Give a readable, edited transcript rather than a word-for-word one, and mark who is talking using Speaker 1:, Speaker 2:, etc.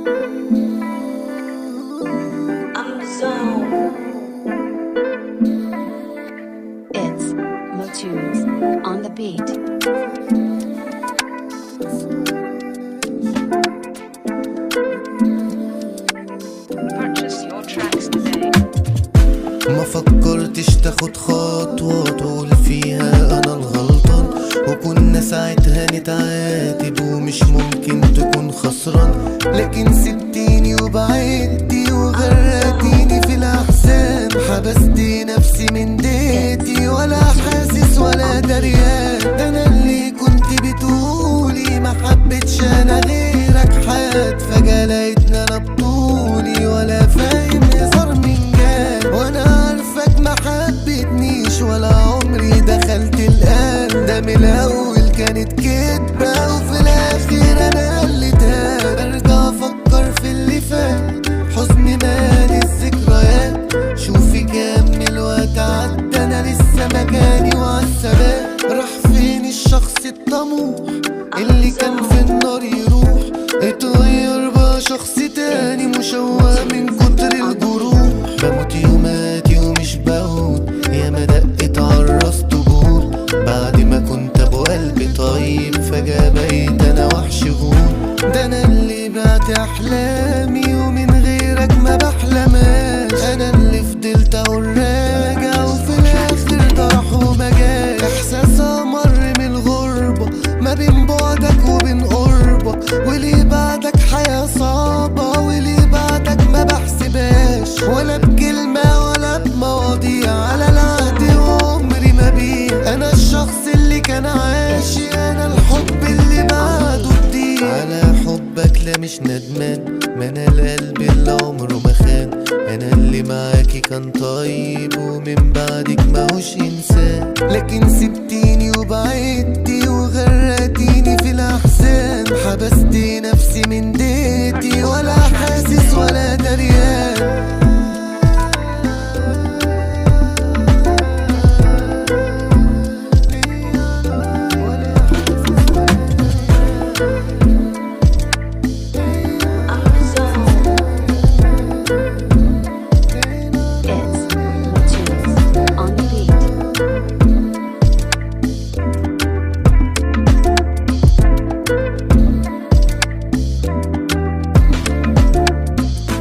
Speaker 1: I'm the zone.
Speaker 2: It's Motunes on the beat.
Speaker 1: Purchase your tracks today.
Speaker 3: ما فكرتش تاخد خطوة تقول فيها أنا الغلطان، وكنا ساعتها نتعاتب ومش ممكن تكون خسران، لكن سبتيني وبعدتي وغرقتيني في الأحزان، حبستي نفسي من ديتي ولا حاسس ولا دريان. ده أنا اللي كنت بتقولي ما حبتش أنا غيرك حد، فجأة لقيتني أنا بطولي ولا فاهم هزار من جد، وأنا عارفك ما حبتنيش ولا عمري دخلت القلب، ده من الأول كانت كدبة وفي الآخر أنا اللي تاب. برجع أفكر في اللي فات، حزني مالي الذكريات، شوفي كام الوقت عدى أنا لسه مكاني وعالثبات. راح فين الشخص الطموح اللي كان في النار يروح، اتغير بقى شخص تاني مشوه من كتر الجروح. بموت يوماتي ومش بموت، ياما دقت عالراس طبول، بعد ما كنت ابو قلبي طيب فجأة بقيت انا وحش غول. ده انا اللي بعت احلامي ومن غيرك ما بحلماش، انا اللي فضلت اقول راجع وفي الاخر ده راح وما جاش. احساس امر من الغربة ما بين بعدك وبين قربك، وليه بعدك حياة صعبة وليه بعدك ما بحسبهاش، ولا بكلمة ولا بمواضيع على العهد وعمري ما بيع. انا الشخص اللي كان عاشي، انا الحب اللي بعده جديد. على حبك لا مش ندمان، ما انا القلب اللي عمره ما خان، انا اللي معاكي كان طيب ومن بعدك ماهوش انسان، لكن سبتيني وبعدتي وغرقتيني